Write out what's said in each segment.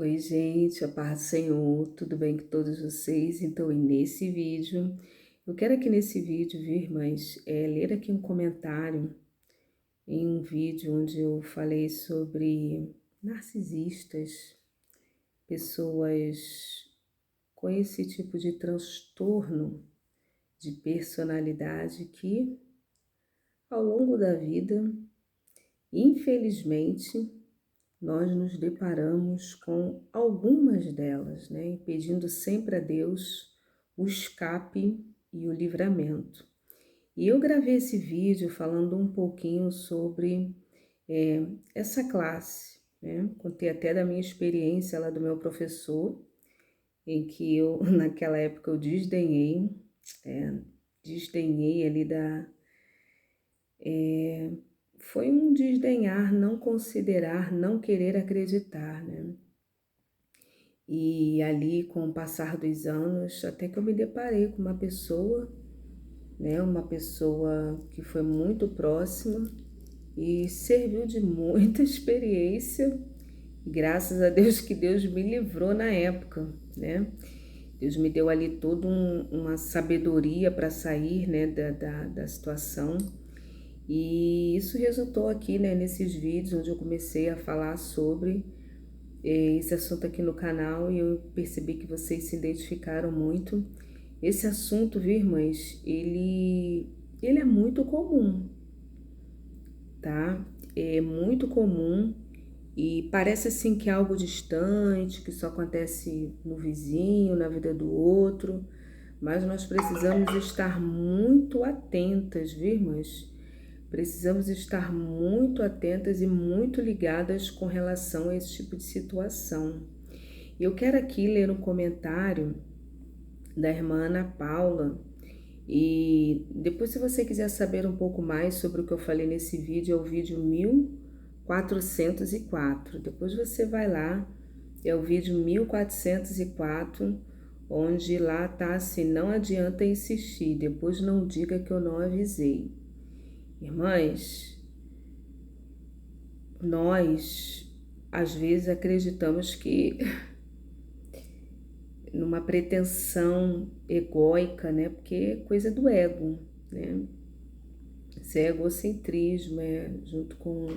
Oi, gente, a paz do Senhor, tudo bem com todos vocês? Então, e nesse vídeo, eu quero aqui nesse vídeo, viu, irmãs, ler aqui um comentário em um vídeo onde eu falei sobre narcisistas, pessoas com esse tipo de transtorno de personalidade que, ao longo da vida, infelizmente, nós nos deparamos com algumas delas, né? Pedindo sempre a Deus o escape e o livramento. E eu gravei esse vídeo falando um pouquinho sobre essa classe, né? Contei até da minha experiência lá do meu professor, em que eu, naquela época, eu é, desdenhei ali Foi um desdenhar, não considerar, não querer acreditar, né? E ali, com o passar dos anos, até que eu me deparei com uma pessoa, né, uma pessoa que foi muito próxima e serviu de muita experiência. Graças a Deus que Deus me livrou na época, né? Deus me deu ali toda uma sabedoria para sair, né, da situação. E isso resultou aqui, né, nesses vídeos onde eu comecei a falar sobre esse assunto aqui no canal e eu percebi que vocês se identificaram muito. Esse assunto, viu, irmãs, ele é muito comum, tá? É muito comum e parece assim que é algo distante, que só acontece no vizinho, na vida do outro, mas nós precisamos estar muito atentas, viu, irmãs? Precisamos estar muito atentas e muito ligadas com relação a esse tipo de situação. Eu quero aqui ler um comentário da irmã Ana Paula e depois, se você quiser saber um pouco mais sobre o que eu falei nesse vídeo, é o vídeo 1404. Depois você vai lá, é o vídeo 1404, onde lá tá assim: não adianta insistir, depois não diga que eu não avisei. Irmãs, nós às vezes acreditamos que numa pretensão egóica, né? Porque é coisa do ego, né? Esse é egocentrismo, junto com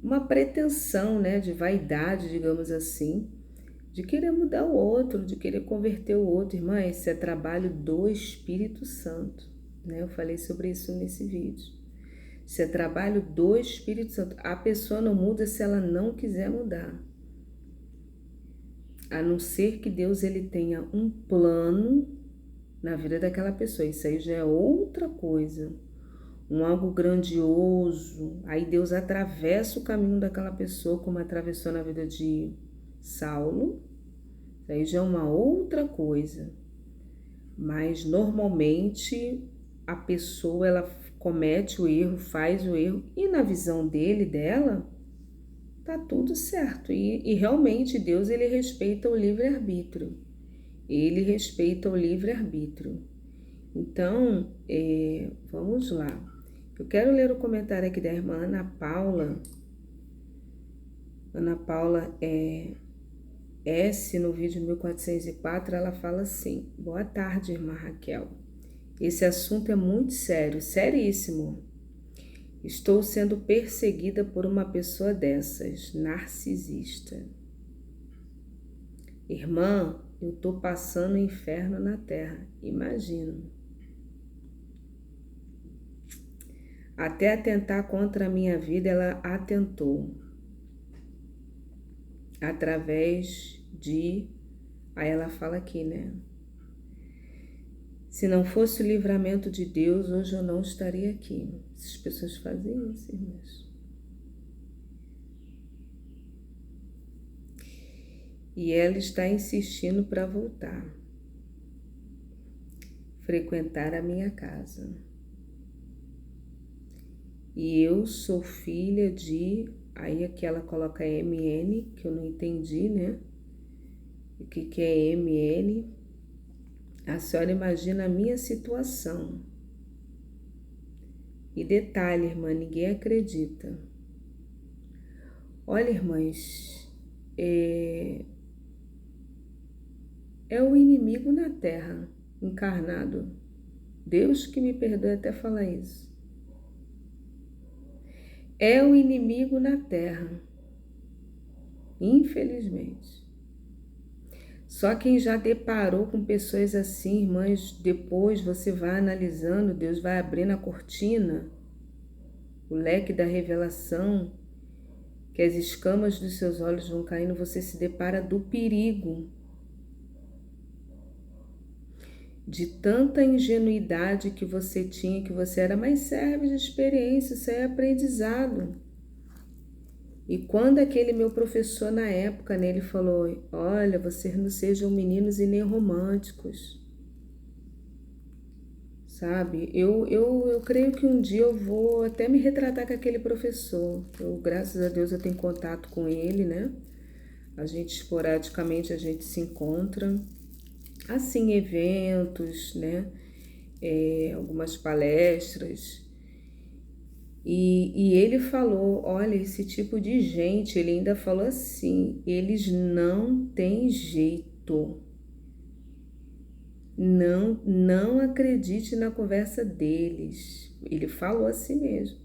uma pretensão, né? De vaidade, digamos assim, de querer mudar o outro, de querer converter o outro. Irmã, esse é trabalho do Espírito Santo, né? Eu falei sobre isso nesse vídeo. Isso é trabalho do Espírito Santo. A pessoa não muda se ela não quiser mudar. A não ser que Deus ele tenha um plano na vida daquela pessoa. Isso aí já é outra coisa. Um algo grandioso. Aí Deus atravessa o caminho daquela pessoa, como atravessou na vida de Saulo. Isso aí já é uma outra coisa. Mas normalmente a pessoa ela comete o erro, faz o erro, e na visão dele, dela, tá tudo certo. E realmente Deus ele respeita o livre-arbítrio. Ele respeita o livre-arbítrio. Então, vamos lá. Eu quero ler o comentário aqui da irmã Ana Paula. Ana Paula S, no vídeo 1404, ela fala assim: boa tarde, irmã Raquel. Esse assunto é muito sério, seríssimo. Estou sendo perseguida por uma pessoa dessas, narcisista. Irmã, eu tô passando o inferno na terra, imagino. Até atentar contra a minha vida, ela atentou. Através de... Aí ela fala aqui, né? Se não fosse o livramento de Deus, hoje eu não estaria aqui. Essas pessoas fazem isso, irmãos. E ela está insistindo para voltar, frequentar a minha casa. E eu sou filha de... Aí aqui ela coloca MN, que eu não entendi, né? O que é MN? A senhora imagina a minha situação. E detalhe, irmã, ninguém acredita. Olha, irmãs, é o inimigo na terra, encarnado. Deus que me perdoe até falar isso. É o inimigo na terra, infelizmente. Só quem já deparou com pessoas assim, irmãs, depois você vai analisando, Deus vai abrindo a cortina, o leque da revelação, que as escamas dos seus olhos vão caindo, você se depara do perigo de tanta ingenuidade que você tinha, que você era, mas serve de experiência, isso é aprendizado. E quando aquele meu professor na época, né, ele falou, olha, vocês não sejam meninos e nem românticos, sabe? Eu creio que um dia eu vou até me retratar com aquele professor. Graças a Deus eu tenho contato com ele, né? A gente esporadicamente a gente se encontra, assim, eventos, né? Algumas palestras. E ele falou, olha, esse tipo de gente, ele ainda falou assim, eles não têm jeito. Não acredite na conversa deles. Ele falou assim mesmo.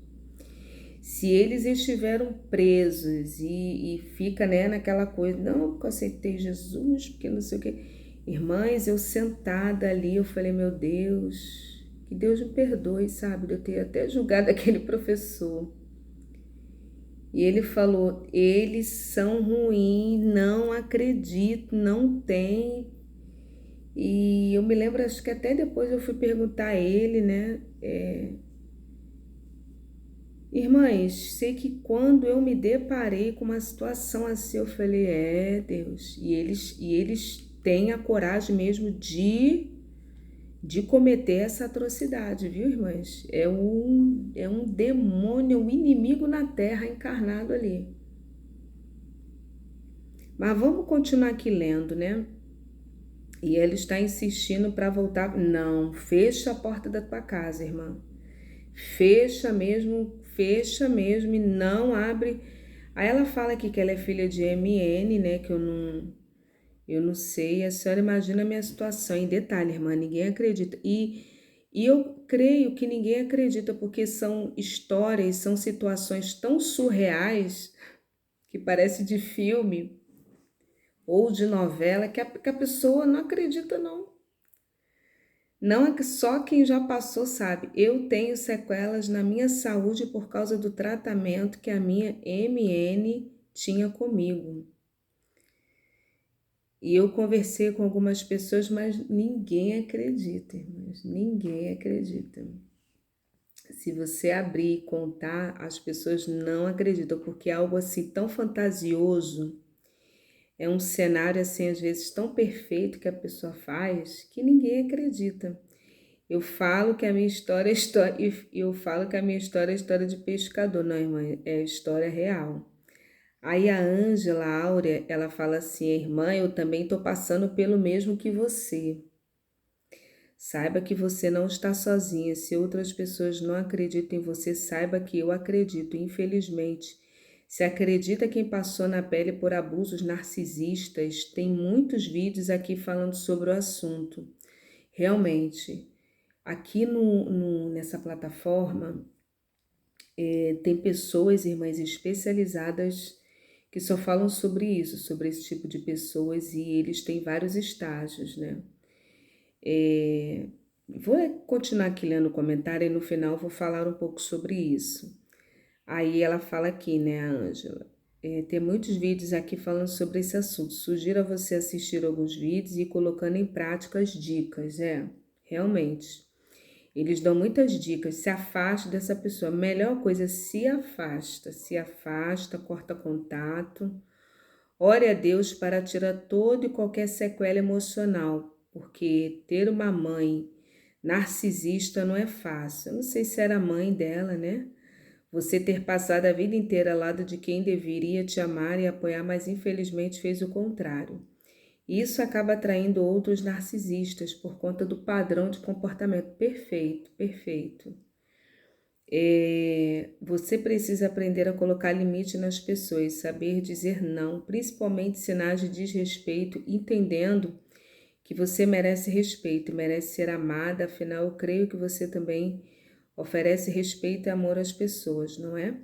Se eles estiveram presos e fica, né, naquela coisa, não, porque eu aceitei Jesus, porque não sei o quê. Irmãs, eu sentada ali, eu falei, meu Deus, que Deus me perdoe, sabe, de eu ter até julgado aquele professor. E ele falou, eles são ruins, não acredito, não tem. E eu me lembro, acho que até depois eu fui perguntar a ele, né? Irmãs, sei que quando eu me deparei com uma situação assim, eu falei, Deus, e eles têm a coragem mesmo de cometer essa atrocidade, viu, irmãs? É um demônio, um inimigo na terra encarnado ali. Mas vamos continuar aqui lendo, né? E ele está insistindo para voltar. Não, fecha a porta da tua casa, irmã. Fecha mesmo e não abre. Aí ela fala aqui que ela é filha de MN, né? Que eu não sei. A senhora imagina a minha situação. Em detalhe, irmã, ninguém acredita. E eu creio que ninguém acredita, porque são histórias, são situações tão surreais que parece de filme ou de novela que a pessoa não acredita, não. Não é que só quem já passou sabe. Eu tenho sequelas na minha saúde por causa do tratamento que a minha MN tinha comigo. E eu conversei com algumas pessoas, mas ninguém acredita, irmãos. Ninguém acredita. Se você abrir e contar, as pessoas não acreditam, porque é algo assim tão fantasioso. É um cenário assim, às vezes, tão perfeito que a pessoa faz que ninguém acredita. Eu falo que a minha história é história, e eu falo que a minha história é história de pescador, não, irmã, é história real. Aí a Ângela Áurea, ela fala assim, irmã, eu também estou passando pelo mesmo que você. Saiba que você não está sozinha. Se outras pessoas não acreditam em você, saiba que eu acredito, infelizmente. Se acredita quem passou na pele por abusos narcisistas, tem muitos vídeos aqui falando sobre o assunto. Realmente, aqui nessa plataforma, tem pessoas, irmãs, especializadas que só falam sobre isso, sobre esse tipo de pessoas, e eles têm vários estágios, né? Vou continuar aqui lendo o comentário e no final vou falar um pouco sobre isso. Aí ela fala aqui, né, a Ângela? Tem muitos vídeos aqui falando sobre esse assunto. Sugiro a você assistir alguns vídeos e ir colocando em prática as dicas, realmente. Eles dão muitas dicas, se afaste dessa pessoa. Melhor coisa, se afasta, corta contato. Ore a Deus para tirar todo e qualquer sequela emocional, porque ter uma mãe narcisista não é fácil. Eu não sei se era a mãe dela, né? Você ter passado a vida inteira ao lado de quem deveria te amar e apoiar, mas infelizmente fez o contrário. Isso acaba atraindo outros narcisistas por conta do padrão de comportamento perfeito, perfeito. Você precisa aprender a colocar limite nas pessoas, saber dizer não, principalmente sinais de desrespeito, entendendo que você merece respeito, merece ser amada, afinal eu creio que você também oferece respeito e amor às pessoas, não é?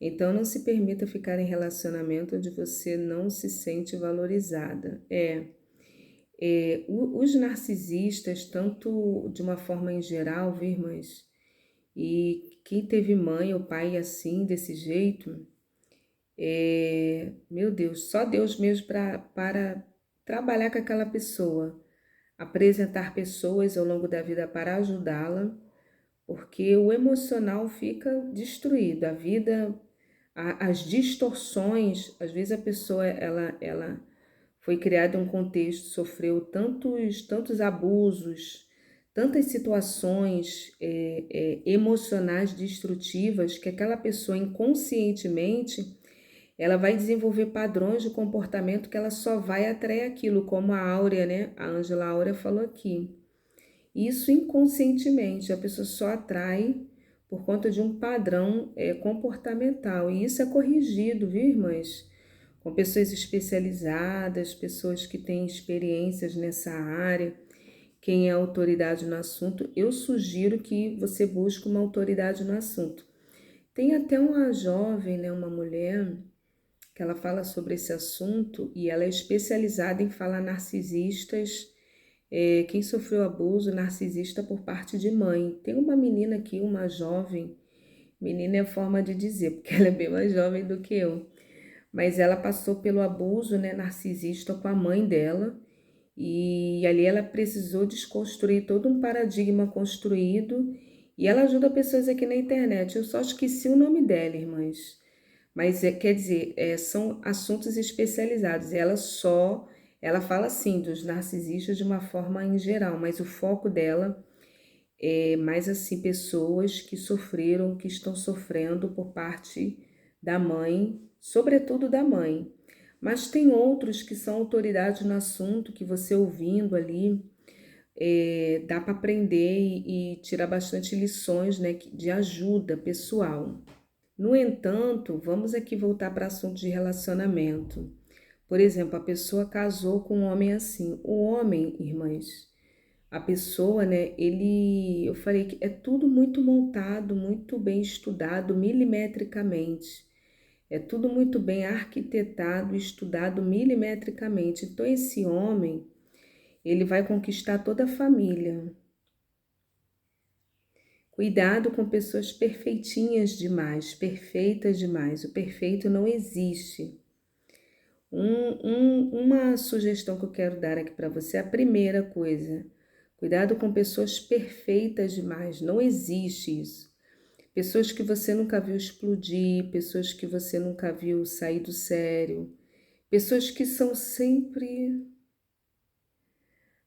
Então não se permita ficar em relacionamento onde você não se sente valorizada. Os narcisistas, tanto de uma forma em geral, viu, irmãs? E quem teve mãe ou pai assim, desse jeito, meu Deus, só Deus mesmo para trabalhar com aquela pessoa, apresentar pessoas ao longo da vida para ajudá-la, porque o emocional fica destruído, a vida, as distorções, às vezes a pessoa, ela foi criada em um contexto, sofreu tantos abusos, tantas situações emocionais destrutivas, que aquela pessoa inconscientemente ela vai desenvolver padrões de comportamento que ela só vai atrair aquilo, como a Áurea, né? A Ângela Áurea falou aqui. Isso inconscientemente, a pessoa só atrai por conta de um padrão comportamental. E isso é corrigido, viu, irmãs? Com pessoas especializadas, pessoas que têm experiências nessa área, quem é autoridade no assunto. Eu sugiro que você busque uma autoridade no assunto. Tem até uma jovem, né, uma mulher, que ela fala sobre esse assunto e ela é especializada em falar narcisistas, quem sofreu abuso narcisista por parte de mãe. Tem uma menina aqui, uma jovem, menina é forma de dizer, porque ela é bem mais jovem do que eu, mas ela passou pelo abuso, né, narcisista com a mãe dela, e ali ela precisou desconstruir todo um paradigma construído, e ela ajuda pessoas aqui na internet. Eu só esqueci o nome dela, irmãs. Mas quer dizer, são assuntos especializados. Ela fala assim dos narcisistas de uma forma em geral, mas o foco dela é mais assim pessoas que sofreram, que estão sofrendo por parte da mãe, sobretudo da mãe. Mas tem outros que são autoridades no assunto, que você ouvindo ali, dá para aprender e tirar bastante lições, né, de ajuda pessoal. No entanto, vamos aqui voltar para assunto de relacionamento. Por exemplo, a pessoa casou com um homem assim. O homem, irmãs, a pessoa, né, eu falei que é tudo muito montado, muito bem estudado milimetricamente. É tudo muito bem arquitetado, estudado milimetricamente. Então, esse homem, ele vai conquistar toda a família. Cuidado com pessoas perfeitinhas demais, perfeitas demais. O perfeito não existe. Uma sugestão que eu quero dar aqui para você, a primeira coisa, cuidado com pessoas perfeitas demais, não existe isso. Pessoas que você nunca viu explodir, pessoas que você nunca viu sair do sério, pessoas que são sempre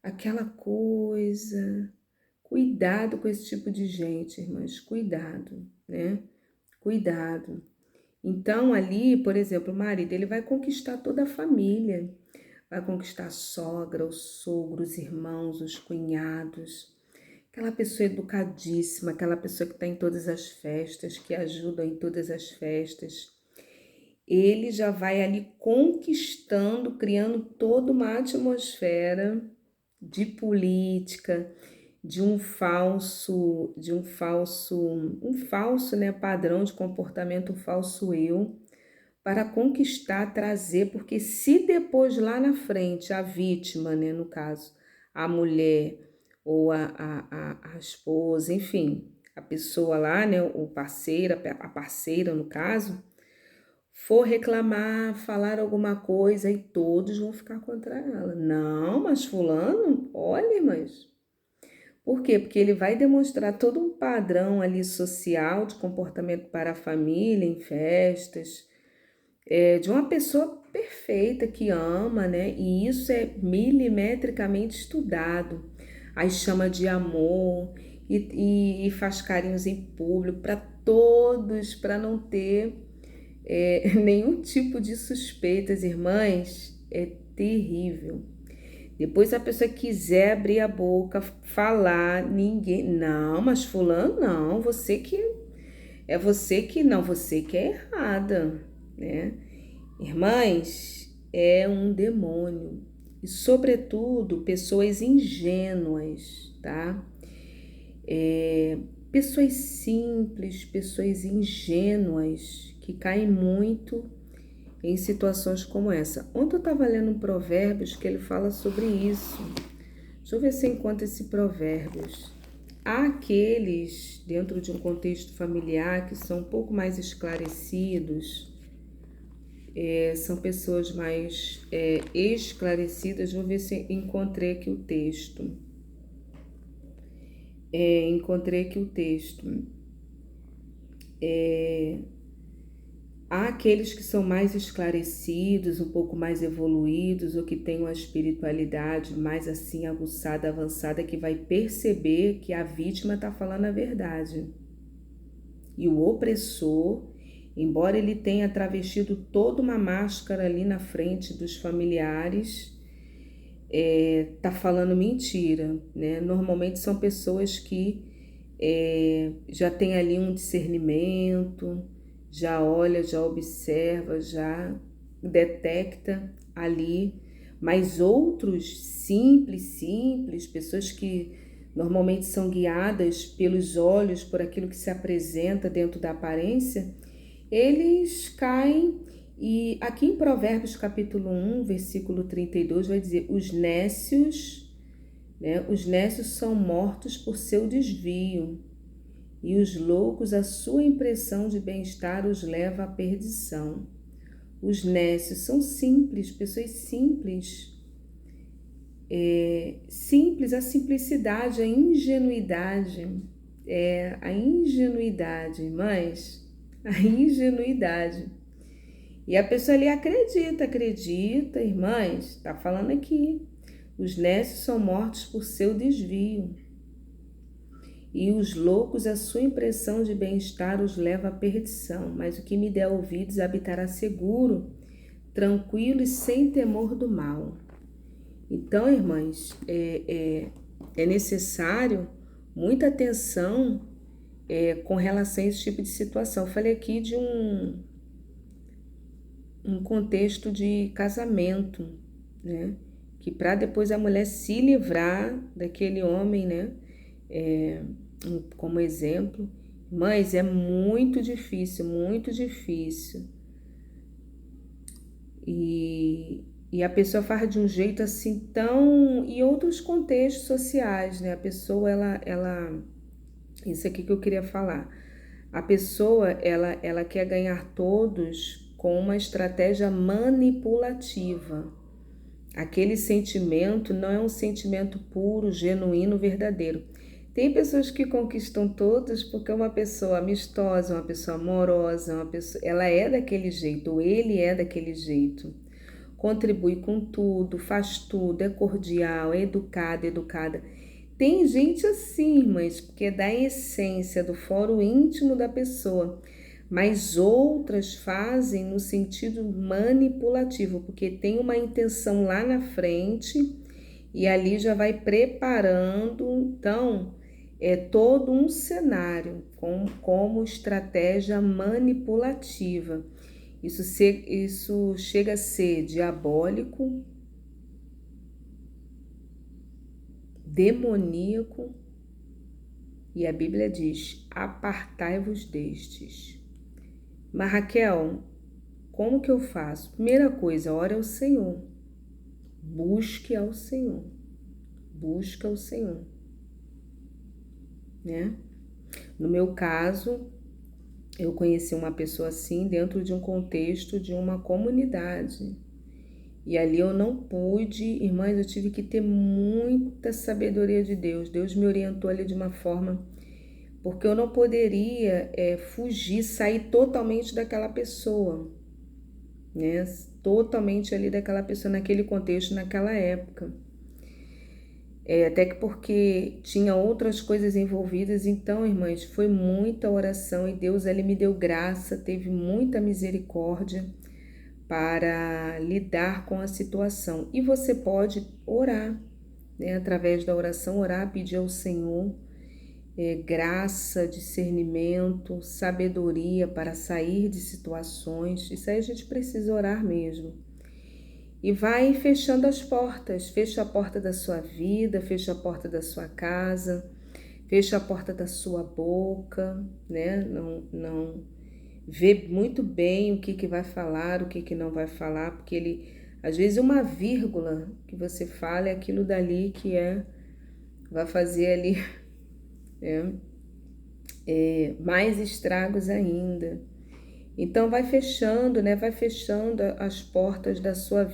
aquela coisa. Cuidado com esse tipo de gente, irmãs, cuidado, né? Cuidado. Então, ali, por exemplo, o marido, ele vai conquistar toda a família, vai conquistar a sogra, o sogro, os irmãos, os cunhados, aquela pessoa educadíssima, aquela pessoa que está em todas as festas, que ajuda em todas as festas. Ele já vai ali conquistando, criando toda uma atmosfera de política, um falso, né, padrão de comportamento, um falso eu, para conquistar, trazer, porque se depois lá na frente a vítima, né, no caso, a mulher ou a esposa, enfim, a pessoa lá, né, o parceiro, a parceira no caso, for reclamar, falar alguma coisa e todos vão ficar contra ela. Não, mas fulano, olha, mas... Por quê? Porque ele vai demonstrar todo um padrão ali social de comportamento para a família, em festas, de uma pessoa perfeita que ama, né? E isso é milimetricamente estudado. Aí chama de amor e faz carinhos em público para todos, para não ter nenhum tipo de suspeitas, irmãs. É terrível. Depois a pessoa quiser abrir a boca, falar, ninguém... Não, mas fulano não, você que... É você que é errada, né? Irmãs, é um demônio. E, sobretudo, pessoas ingênuas, tá? Pessoas simples, pessoas ingênuas, que caem muito em situações como essa. Ontem eu estava lendo um Provérbios que ele fala sobre isso. Deixa eu ver se eu encontro esse Provérbios. Há aqueles, dentro de um contexto familiar, que são um pouco mais esclarecidos, são pessoas mais esclarecidas. Vou ver se encontrei aqui o texto. Encontrei aqui o texto. Há aqueles que são mais esclarecidos, um pouco mais evoluídos, ou que têm uma espiritualidade mais assim aguçada, avançada, que vai perceber que a vítima está falando a verdade. E o opressor, embora ele tenha travestido toda uma máscara ali na frente dos familiares, tá falando mentira, né? Normalmente são pessoas que já têm ali um discernimento, já olha, já observa, já detecta ali, mas outros simples, pessoas que normalmente são guiadas pelos olhos, por aquilo que se apresenta dentro da aparência, eles caem. E aqui em Provérbios capítulo 1, versículo 32, vai dizer: os nécios, né, os nécios são mortos por seu desvio, e os loucos, a sua impressão de bem-estar os leva à perdição. Os nécios são simples, pessoas simples. Simples, a simplicidade, a ingenuidade. A ingenuidade, mas a ingenuidade. E a pessoa ali acredita, irmãs, está falando aqui. Os nécios são mortos por seu desvio, e os loucos, a sua impressão de bem-estar os leva à perdição. Mas o que me der ouvidos habitará seguro, tranquilo e sem temor do mal. Então, irmãs, é necessário muita atenção com relação a esse tipo de situação. Eu falei aqui de um contexto de casamento, né? Que para depois a mulher se livrar daquele homem, né? Como exemplo, mas é muito difícil, muito difícil. E a pessoa faz de um jeito assim tão... E outros contextos sociais, né? A pessoa, isso aqui que eu queria falar. A pessoa, ela quer ganhar todos com uma estratégia manipulativa. Aquele sentimento não é um sentimento puro, genuíno, verdadeiro. Tem pessoas que conquistam todos porque é uma pessoa amistosa, uma pessoa amorosa, ela é daquele jeito, ou ele é daquele jeito. Contribui com tudo, faz tudo, é cordial, é educada. Tem gente assim, mas porque é da essência, do foro íntimo da pessoa. Mas outras fazem no sentido manipulativo, porque tem uma intenção lá na frente e ali já vai preparando. Então, é todo um cenário como estratégia manipulativa. Isso chega a ser diabólico, demoníaco, e a Bíblia diz: apartai-vos destes. Mas Raquel, como que eu faço? Primeira coisa, ore ao Senhor. Busque ao Senhor. Busca o Senhor, né? No meu caso, eu conheci uma pessoa assim dentro de um contexto de uma comunidade. E ali eu não pude, irmãs, eu tive que ter muita sabedoria de Deus. Deus me orientou ali de uma forma, porque eu não poderia fugir, sair totalmente daquela pessoa, né? Totalmente ali daquela pessoa, naquele contexto, naquela época. Até que porque tinha outras coisas envolvidas. Então, irmãs, foi muita oração e Deus, ele me deu graça, teve muita misericórdia para lidar com a situação. E você pode orar, né? Através da oração, orar, pedir ao Senhor graça, discernimento, sabedoria para sair de situações. Isso aí a gente precisa orar mesmo. E vai fechando as portas, fecha a porta da sua vida, fecha a porta da sua casa, fecha a porta da sua boca, né? Não vê muito bem o que vai falar, o que não vai falar, porque ele, às vezes, uma vírgula que você fala é aquilo dali que vai fazer ali mais estragos ainda. Então vai fechando, né? Vai fechando as portas da sua